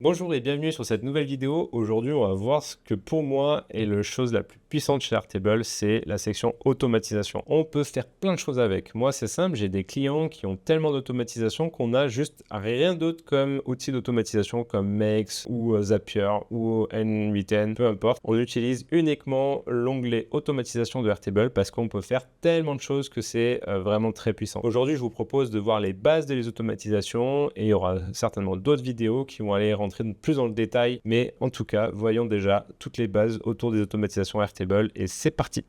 Bonjour et bienvenue sur cette nouvelle vidéo. Aujourd'hui, on va voir ce que pour moi est la chose la plus puissante chez Airtable, c'est la section automatisation. On peut faire plein de choses avec. Moi, c'est simple, j'ai des clients qui ont tellement d'automatisation qu'on a juste rien d'autre comme outil d'automatisation comme Makes ou Zapier ou N8N, peu importe. On utilise uniquement l'onglet automatisation de Airtable parce qu'on peut faire tellement de choses que c'est vraiment très puissant. Aujourd'hui, je vous propose de voir les bases des automatisations et il y aura certainement d'autres vidéos qui vont aller rentrer plus dans le détail. Mais en tout cas, voyons déjà toutes les bases autour des automatisations Airtable et c'est parti.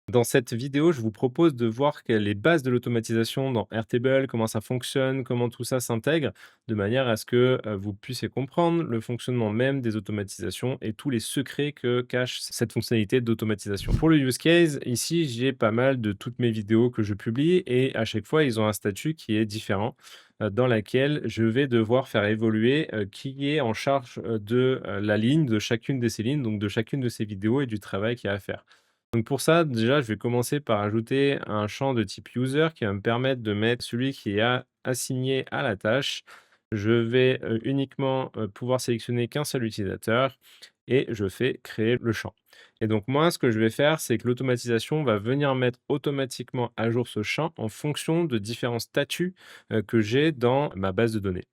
Dans cette vidéo, je vous propose de voir les bases de l'automatisation dans Airtable, comment ça fonctionne, comment tout ça s'intègre, de manière à ce que vous puissiez comprendre le fonctionnement même des automatisations et tous les secrets que cache cette fonctionnalité d'automatisation. Pour le use case, ici, j'ai pas mal de toutes mes vidéos que je publie et à chaque fois, ils ont un statut qui est différent dans laquelle je vais devoir faire évoluer qui est en charge de la ligne, de chacune de ces lignes, donc de chacune de ces vidéos et du travail qu'il y a à faire. Donc pour ça, déjà, je vais commencer par ajouter un champ de type user qui va me permettre de mettre celui qui est assigné à la tâche. Je vais uniquement pouvoir sélectionner qu'un seul utilisateur et je fais créer le champ. Et donc moi, ce que je vais faire, c'est que l'automatisation va venir mettre automatiquement à jour ce champ en fonction de différents statuts que j'ai dans ma base de données.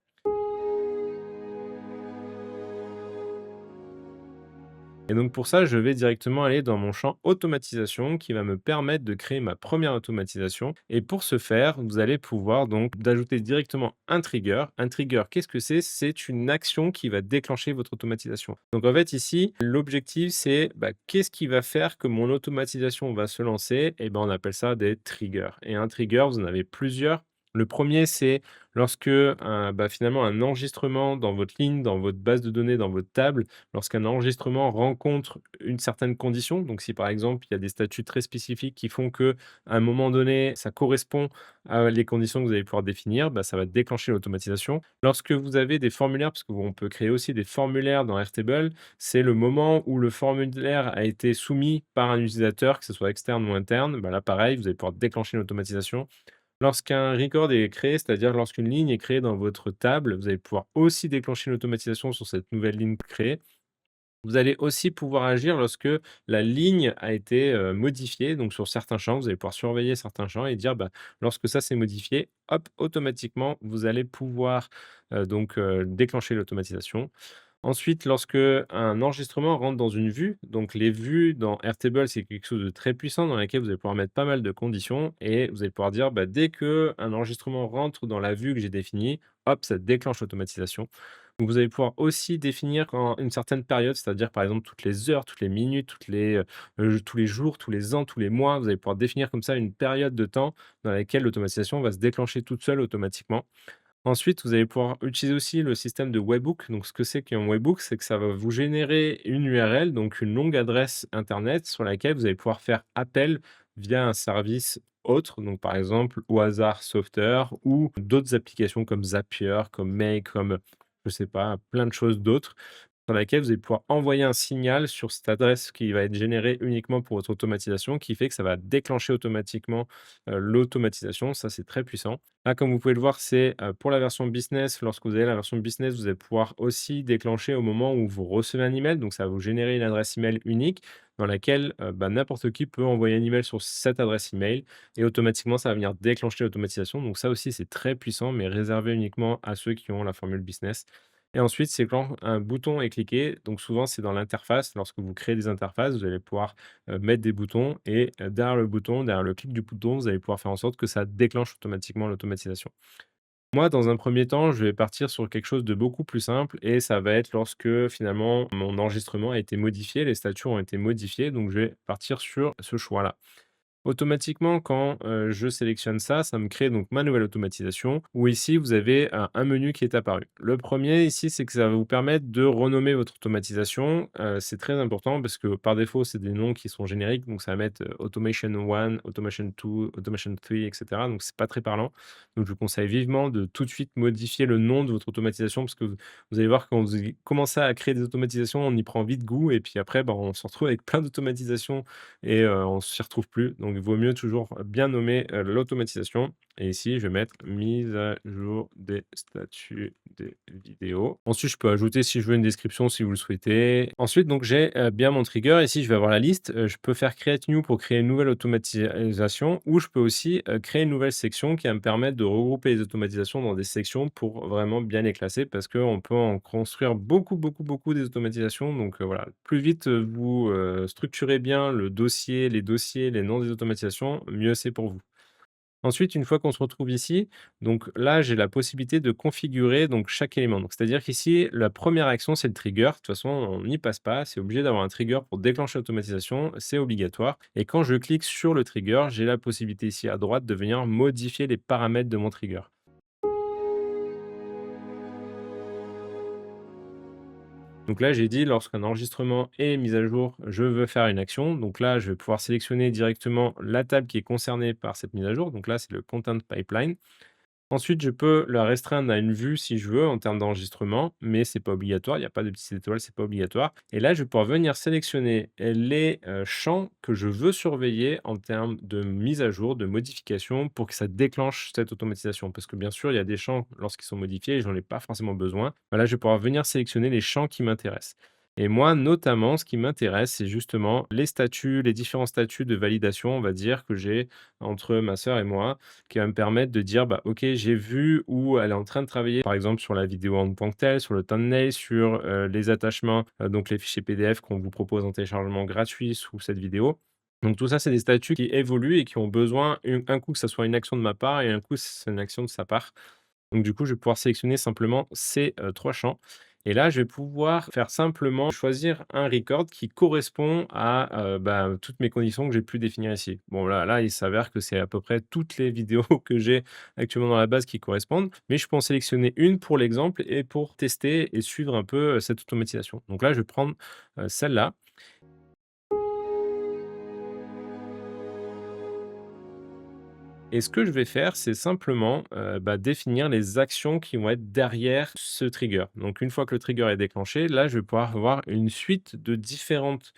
Et donc pour ça, je vais directement aller dans mon champ automatisation qui va me permettre de créer ma première automatisation. Et pour ce faire, vous allez pouvoir donc d'ajouter directement un trigger. Un trigger, qu'est-ce que c'est? C'est une action qui va déclencher votre automatisation. Donc en fait ici, l'objectif c'est qu'est-ce qui va faire que mon automatisation va se lancer? Et ben on appelle ça des triggers. Et un trigger, vous en avez plusieurs. Le premier, c'est lorsque finalement un enregistrement dans votre ligne, dans votre base de données, dans votre table, lorsqu'un enregistrement rencontre une certaine condition, donc si par exemple il y a des statuts très spécifiques qui font que à un moment donné, ça correspond à les conditions que vous allez pouvoir définir, ça va déclencher l'automatisation. Lorsque vous avez des formulaires, parce qu'on peut créer aussi des formulaires dans Airtable, c'est le moment où le formulaire a été soumis par un utilisateur, que ce soit externe ou interne, là pareil, vous allez pouvoir déclencher l'automatisation. Lorsqu'un record est créé, c'est-à-dire lorsqu'une ligne est créée dans votre table, vous allez pouvoir aussi déclencher l'automatisation sur cette nouvelle ligne créée. Vous allez aussi pouvoir agir lorsque la ligne a été, modifiée, donc sur certains champs, vous allez pouvoir surveiller certains champs et dire, lorsque ça s'est modifié, hop, automatiquement, vous allez pouvoir, déclencher l'automatisation. Ensuite, lorsque un enregistrement rentre dans une vue, donc les vues dans Airtable, c'est quelque chose de très puissant dans laquelle vous allez pouvoir mettre pas mal de conditions et vous allez pouvoir dire, dès qu'un enregistrement rentre dans la vue que j'ai définie, hop, ça déclenche l'automatisation. Donc vous allez pouvoir aussi définir quand une certaine période, c'est-à-dire par exemple toutes les heures, toutes les minutes, tous les jours, tous les ans, tous les mois, vous allez pouvoir définir comme ça une période de temps dans laquelle l'automatisation va se déclencher toute seule automatiquement. Ensuite, vous allez pouvoir utiliser aussi le système de webhook. Donc, ce que c'est qu'un webhook, c'est que ça va vous générer une URL, donc une longue adresse internet sur laquelle vous allez pouvoir faire appel via un service autre, donc par exemple au hasard Software ou d'autres applications comme Zapier, comme Make, comme je sais pas, plein de choses d'autres sur laquelle vous allez pouvoir envoyer un signal sur cette adresse qui va être générée uniquement pour votre automatisation, qui fait que ça va déclencher automatiquement l'automatisation. Ça, c'est très puissant. Là, comme vous pouvez le voir, c'est pour la version business. Lorsque vous avez la version business, vous allez pouvoir aussi déclencher au moment où vous recevez un email. Donc, ça va vous générer une adresse email unique dans laquelle n'importe qui peut envoyer un email sur cette adresse email et automatiquement, ça va venir déclencher l'automatisation. Donc, ça aussi, c'est très puissant, mais réservé uniquement à ceux qui ont la formule business. Et ensuite, c'est quand un bouton est cliqué, donc souvent c'est dans l'interface. Lorsque vous créez des interfaces, vous allez pouvoir mettre des boutons et derrière le bouton, derrière le clic du bouton, vous allez pouvoir faire en sorte que ça déclenche automatiquement l'automatisation. Moi, dans un premier temps, je vais partir sur quelque chose de beaucoup plus simple et ça va être lorsque finalement mon enregistrement a été modifié, les statuts ont été modifiés, donc je vais partir sur ce choix-là. Automatiquement, quand, je sélectionne ça, ça me crée donc ma nouvelle automatisation où ici vous avez un menu qui est apparu. Le premier ici, c'est que ça va vous permettre de renommer votre automatisation, c'est très important parce que par défaut, c'est des noms qui sont génériques, donc ça va mettre, automation 1, automation 2, automation 3 et cetera, donc c'est pas très parlant. Donc je vous conseille vivement de tout de suite modifier le nom de votre automatisation parce que vous allez voir quand vous commencez à créer des automatisations, on y prend vite goût et puis après, bah, on se retrouve avec plein d'automatisations et on s'y retrouve plus. Donc il vaut mieux toujours bien nommer, l'automatisation et ici je vais mettre «mise à jour des statuts des vidéos». Ensuite, je peux ajouter si je veux une description si vous le souhaitez. Ensuite donc j'ai, bien mon trigger. Ici, je vais avoir la liste, je peux faire create new pour créer une nouvelle automatisation ou je peux aussi, créer une nouvelle section qui va me permettre de regrouper les automatisations dans des sections pour vraiment bien les classer parce qu'on peut en construire beaucoup, beaucoup, beaucoup des automatisations donc voilà. Plus vite, vous, structurez bien le dossier, les noms des automatisations, mieux c'est pour vous. Ensuite, une fois qu'on se retrouve ici, donc là, j'ai la possibilité de configurer donc chaque élément. Donc, c'est-à-dire qu'ici, la première action, c'est le trigger. De toute façon, on n'y passe pas. C'est obligé d'avoir un trigger pour déclencher l'automatisation. C'est obligatoire. Et quand je clique sur le trigger, j'ai la possibilité ici à droite de venir modifier les paramètres de mon trigger. Donc là, j'ai dit lorsqu'un enregistrement est mis à jour, je veux faire une action. Donc là, je vais pouvoir sélectionner directement la table qui est concernée par cette mise à jour. Donc là, c'est le content pipeline. Ensuite, je peux la restreindre à une vue si je veux en termes d'enregistrement, mais c'est pas obligatoire. Il n'y a pas de petites étoiles, c'est pas obligatoire. Et là, je vais pouvoir venir sélectionner les champs que je veux surveiller en termes de mise à jour, de modification pour que ça déclenche cette automatisation. Parce que bien sûr, il y a des champs, lorsqu'ils sont modifiés, j'en ai pas forcément besoin. Là, je vais pouvoir venir sélectionner les champs qui m'intéressent. Et moi, notamment, ce qui m'intéresse, c'est justement les statuts, les différents statuts de validation, on va dire, que j'ai entre ma sœur et moi qui va me permettre de dire, bah, OK, j'ai vu où elle est en train de travailler, par exemple, sur la vidéo en tant que telle, sur le thumbnail, sur, les attachements, donc les fichiers PDF qu'on vous propose en téléchargement gratuit sous cette vidéo. Donc tout ça, c'est des statuts qui évoluent et qui ont besoin, un coup que ça soit une action de ma part et un coup, c'est une action de sa part. Donc du coup, je vais pouvoir sélectionner simplement ces, 3 champs et là, je vais pouvoir faire simplement choisir un record qui correspond à, bah, toutes mes conditions que j'ai pu définir ici. Bon là, il s'avère que c'est à peu près toutes les vidéos que j'ai actuellement dans la base qui correspondent, mais je peux en sélectionner une pour l'exemple et pour tester et suivre un peu, cette automatisation. Donc là, je vais prendre, celle-là. Et ce que je vais faire, c'est simplement, bah, définir les actions qui vont être derrière ce trigger. Donc une fois que le trigger est déclenché, là, je vais pouvoir avoir une suite de différentes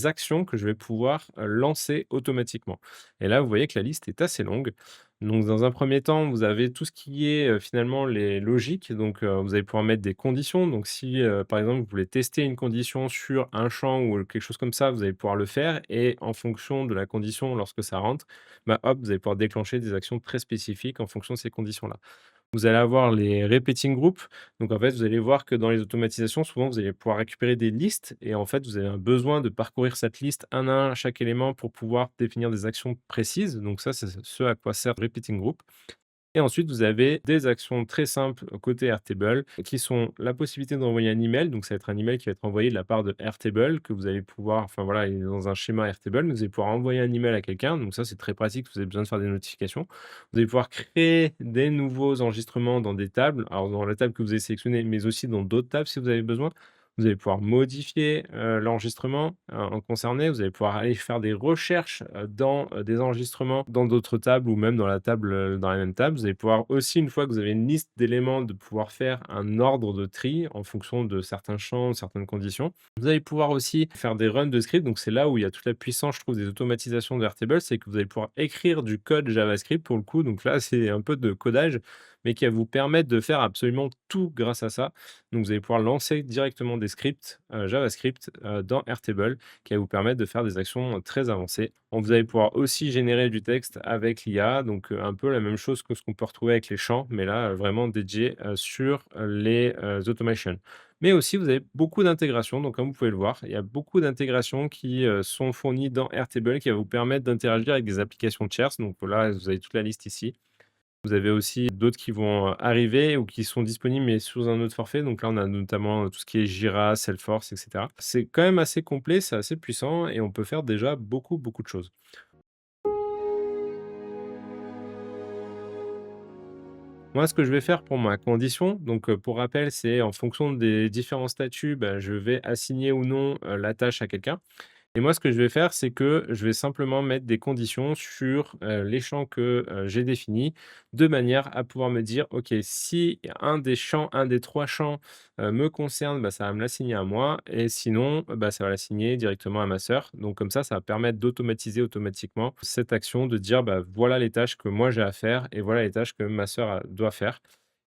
actions que je vais pouvoir, lancer automatiquement. Et là, vous voyez que la liste est assez longue. Donc dans un premier temps, vous avez tout ce qui est, finalement les logiques. Donc, vous allez pouvoir mettre des conditions. Donc si, par exemple, vous voulez tester une condition sur un champ ou quelque chose comme ça, vous allez pouvoir le faire et en fonction de la condition, lorsque ça rentre, bah, hop, vous allez pouvoir déclencher des actions très spécifiques en fonction de ces conditions-là. Vous allez avoir les repeating groups. Donc, en fait, vous allez voir que dans les automatisations, souvent, vous allez pouvoir récupérer des listes et en fait, vous avez un besoin de parcourir cette liste un à un, chaque élément pour pouvoir définir des actions précises. Donc ça, c'est ce à quoi sert repeating group. Et ensuite, vous avez des actions très simples côté Airtable qui sont la possibilité d'envoyer un email. Donc, ça va être un email qui va être envoyé de la part de Airtable que vous allez pouvoir, enfin voilà, il est dans un schéma Airtable, mais vous allez pouvoir envoyer un email à quelqu'un. Donc, ça, c'est très pratique. Vous avez besoin de faire des notifications. Vous allez pouvoir créer des nouveaux enregistrements dans des tables. Alors, dans la table que vous avez sélectionnée, mais aussi dans d'autres tables si vous avez besoin. Vous allez pouvoir modifier, l'enregistrement, en concerné. Vous allez pouvoir aller faire des recherches, dans, des enregistrements dans d'autres tables ou même dans la table, dans la même table. Vous allez pouvoir aussi, une fois que vous avez une liste d'éléments, de pouvoir faire un ordre de tri en fonction de certains champs, de certaines conditions. Vous allez pouvoir aussi faire des runs de script. Donc c'est là où il y a toute la puissance, je trouve, des automatisations de Airtable, c'est que vous allez pouvoir écrire du code JavaScript pour le coup. Donc là, c'est un peu de codage, mais qui va vous permettre de faire absolument tout grâce à ça. Donc vous allez pouvoir lancer directement des scripts, JavaScript, dans Airtable qui va vous permettre de faire des actions, très avancées. Vous allez pouvoir aussi générer du texte avec l'IA, donc un peu la même chose que ce qu'on peut retrouver avec les champs, mais là, vraiment dédié, sur, les, automations. Mais aussi vous avez beaucoup d'intégrations, donc comme vous pouvez le voir, il y a beaucoup d'intégrations qui, sont fournies dans Airtable qui va vous permettre d'interagir avec des applications tierces. Donc là, vous avez toute la liste ici. Vous avez aussi d'autres qui vont, arriver ou qui sont disponibles, mais sous un autre forfait. Donc là, on a notamment, tout ce qui est Jira, Salesforce et cetera. C'est quand même assez complet, c'est assez puissant et on peut faire déjà beaucoup, beaucoup de choses. Moi, ce que je vais faire pour ma condition, donc, pour rappel, c'est en fonction des différents statuts, bah, je vais assigner ou non, la tâche à quelqu'un. Et moi, ce que je vais faire, c'est que je vais simplement mettre des conditions sur, les champs que, j'ai définis, de manière à pouvoir me dire: «OK, si un des champs, un des 3 champs, me concerne, bah, ça va me l'assigner à moi et sinon, bah, ça va l'assigner directement à ma sœur». Donc comme ça va permettre d'automatiser automatiquement cette action, de dire: «Bah, voilà les tâches que moi j'ai à faire et voilà les tâches que ma sœur doit faire».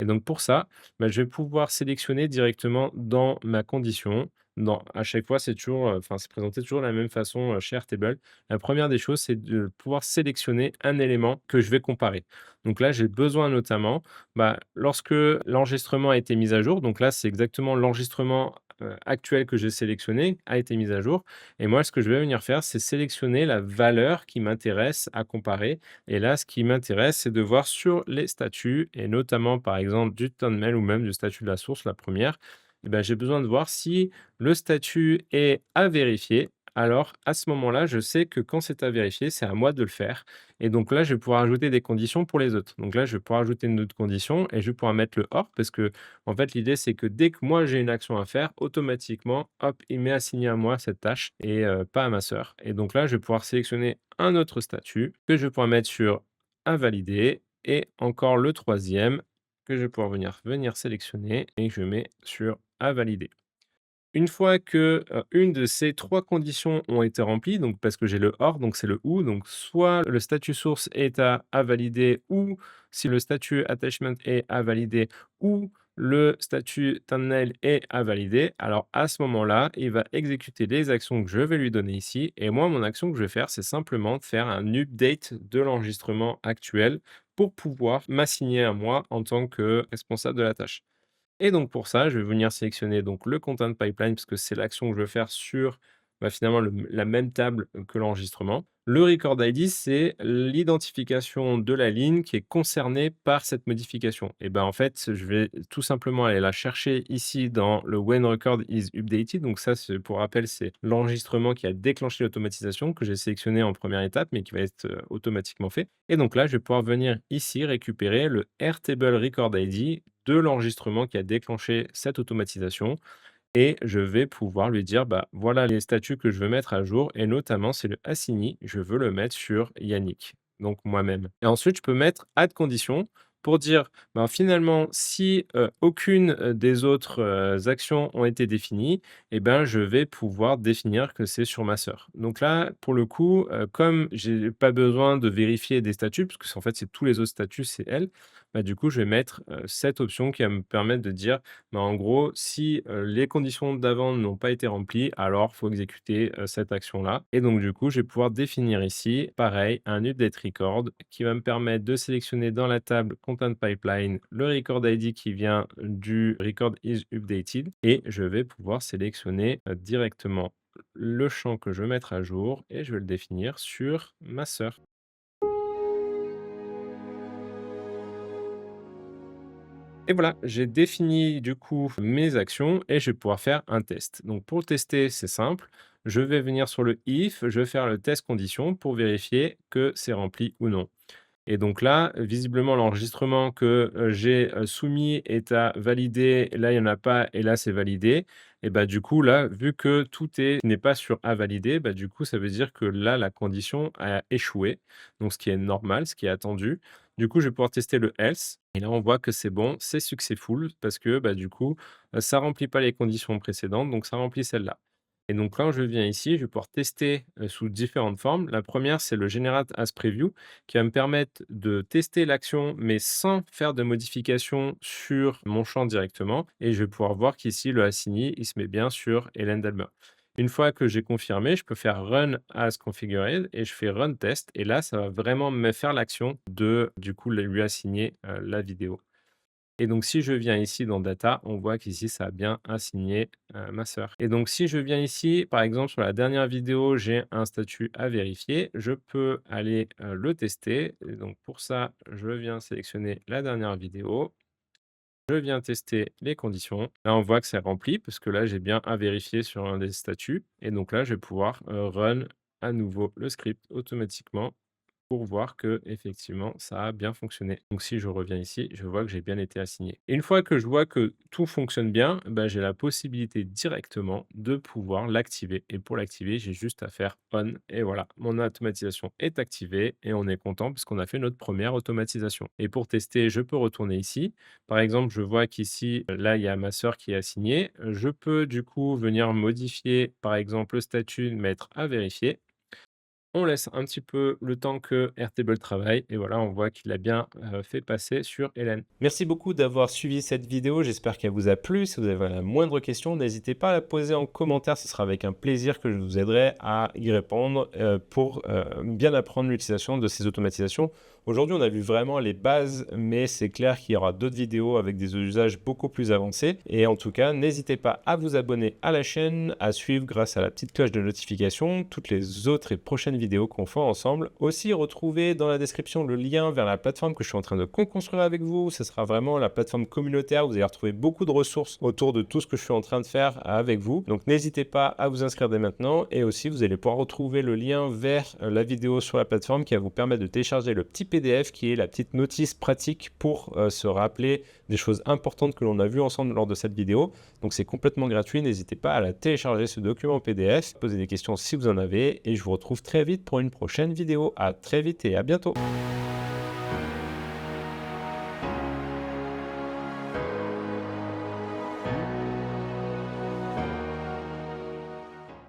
Et donc pour ça, bah, je vais pouvoir sélectionner directement dans ma condition. Non, à chaque fois, c'est toujours, enfin, c'est présenté toujours de la même façon, chez Airtable. La première des choses, c'est de pouvoir sélectionner un élément que je vais comparer. Donc là, j'ai besoin notamment, bah, lorsque l'enregistrement a été mis à jour, donc là, c'est exactement l'enregistrement, actuel que j'ai sélectionné a été mis à jour et moi, ce que je vais venir faire, c'est sélectionner la valeur qui m'intéresse à comparer et là, ce qui m'intéresse, c'est de voir sur les statuts et notamment, par exemple, du thumbnail ou même du statut de la source, la première. Et ben, j'ai besoin de voir si le statut est à vérifier. Alors, à ce moment-là, je sais que quand c'est à vérifier, c'est à moi de le faire. Et donc là, je vais pouvoir ajouter des conditions pour les autres. Donc là, je vais pouvoir ajouter une autre condition et je vais pouvoir mettre le hors parce que, en fait, l'idée, c'est que dès que moi j'ai une action à faire, automatiquement, hop, il m'est assigné à moi cette tâche et pas à ma sœur. Et donc là, je vais pouvoir sélectionner un autre statut que je vais pouvoir mettre sur à valider et encore le troisième que je vais pouvoir venir sélectionner et que je mets sur à valider. Une fois que, une de ces 3 conditions ont été remplies, donc parce que j'ai le OR, donc c'est le ou, donc soit le statut source est à valider ou si le statut attachment est à valider ou le statut thumbnail est à valider, alors à ce moment-là, il va exécuter les actions que je vais lui donner ici et moi, mon action que je vais faire, c'est simplement de faire un update de l'enregistrement actuel pour pouvoir m'assigner à moi en tant que responsable de la tâche. Et donc pour ça, je vais venir sélectionner donc le content pipeline parce que c'est l'action que je veux faire sur, bah, finalement la même table, que l'enregistrement. Le record ID, c'est l'identification de la ligne qui est concernée par cette modification. Et ben, en fait, je vais tout simplement aller la chercher ici dans le when record is updated. Donc ça, c'est pour rappel, c'est l'enregistrement qui a déclenché l'automatisation que j'ai sélectionné en première étape, mais qui va être, automatiquement fait. Et donc là, je vais pouvoir venir ici récupérer le Airtable record ID de l'enregistrement qui a déclenché cette automatisation et je vais pouvoir lui dire, bah, voilà les statuts que je veux mettre à jour et notamment c'est le assigné, je veux le mettre sur Yannick, donc moi-même. Et ensuite, je peux mettre add condition pour dire, ben, finalement, si aucune des autres actions ont été définies, eh ben, je vais pouvoir définir que c'est sur ma sœur. Donc là, pour le coup, comme j'ai pas besoin de vérifier des statuts, parce que en fait, c'est tous les autres statuts, c'est elle, bah, du coup, je vais mettre cette option qui va me permettre de dire bah, en gros, si, les conditions d'avant n'ont pas été remplies, alors il faut exécuter, cette action-là et donc du coup, je vais pouvoir définir ici, pareil, un update record qui va me permettre de sélectionner dans la table content pipeline le record ID qui vient du record is updated et je vais pouvoir sélectionner, directement le champ que je veux mettre à jour et je vais le définir sur ma sœur. Et voilà, j'ai défini du coup mes actions et je vais pouvoir faire un test. Donc pour le tester, c'est simple. Je vais venir sur le if, je vais faire le test condition pour vérifier que c'est rempli ou non. Et donc là, visiblement, l'enregistrement que, j'ai, soumis est à valider. Là, il y en a pas et là, c'est validé et bah, du coup, là, vu que tout n'est pas sur à valider, bah, du coup, ça veut dire que là, la condition a échoué. Donc ce qui est normal, ce qui est attendu. Du coup, je vais pouvoir tester le else et là, on voit que c'est bon, c'est successful parce que, bah, du coup, ça remplit pas les conditions précédentes, donc ça remplit celle-là. Et donc quand je viens ici, je vais pouvoir tester, sous différentes formes. La première, c'est le generate as preview qui va me permettre de tester l'action, mais sans faire de modification sur mon champ directement. Et je vais pouvoir voir qu'ici, le assigné, il se met bien sur Hélène Delmer. Une fois que j'ai confirmé, je peux faire run as configured et je fais run test. Et là, ça va vraiment me faire l'action de, du coup, lui assigner la vidéo. Et donc, si je viens ici dans data, on voit qu'ici, ça a bien assigné ma sœur. Et donc, si je viens ici, par exemple, sur la dernière vidéo, j'ai un statut à vérifier. Je peux aller le tester. Et donc, pour ça, je viens sélectionner la dernière vidéo. Je viens tester les conditions. Là, on voit que c'est rempli parce que là, j'ai bien à vérifier sur un des statuts. Et donc là, je vais pouvoir run à nouveau le script automatiquement pour voir que effectivement ça a bien fonctionné. Donc si je reviens ici, je vois que j'ai bien été assigné. Et une fois que je vois que tout fonctionne bien, bah, j'ai la possibilité directement de pouvoir l'activer. Et pour l'activer, j'ai juste à faire on et voilà, mon automatisation est activée et on est content puisqu'on a fait notre première automatisation. Et pour tester, je peux retourner ici. Par exemple, je vois qu'ici, là, il y a ma sœur qui est assignée. Je peux du coup venir modifier, par exemple, le statut, mettre à vérifier. On laisse un petit peu le temps que Airtable travaille et voilà, on voit qu'il a bien, fait passer sur Hélène. Merci beaucoup d'avoir suivi cette vidéo, j'espère qu'elle vous a plu. Si vous avez la moindre question, n'hésitez pas à la poser en commentaire, ce sera avec un plaisir que je vous aiderai à y répondre, pour, bien apprendre l'utilisation de ces automatisations. Aujourd'hui, on a vu vraiment les bases, mais c'est clair qu'il y aura d'autres vidéos avec des usages beaucoup plus avancés et en tout cas, n'hésitez pas à vous abonner à la chaîne, à suivre grâce à la petite cloche de notification toutes les autres et prochaines vidéos qu'on fait ensemble. Aussi, retrouvez dans la description le lien vers la plateforme que je suis en train de co-construire avec vous. Ce sera vraiment la plateforme communautaire. Vous allez retrouver beaucoup de ressources autour de tout ce que je suis en train de faire avec vous. Donc, n'hésitez pas à vous inscrire dès maintenant. Et aussi, vous allez pouvoir retrouver le lien vers la vidéo sur la plateforme qui va vous permettre de télécharger le petit PDF qui est la petite notice pratique pour se rappeler des choses importantes que l'on a vues ensemble lors de cette vidéo. Donc c'est complètement gratuit, n'hésitez pas à la télécharger ce document PDF, posez des questions si vous en avez et je vous retrouve très vite pour une prochaine vidéo. À très vite et à bientôt.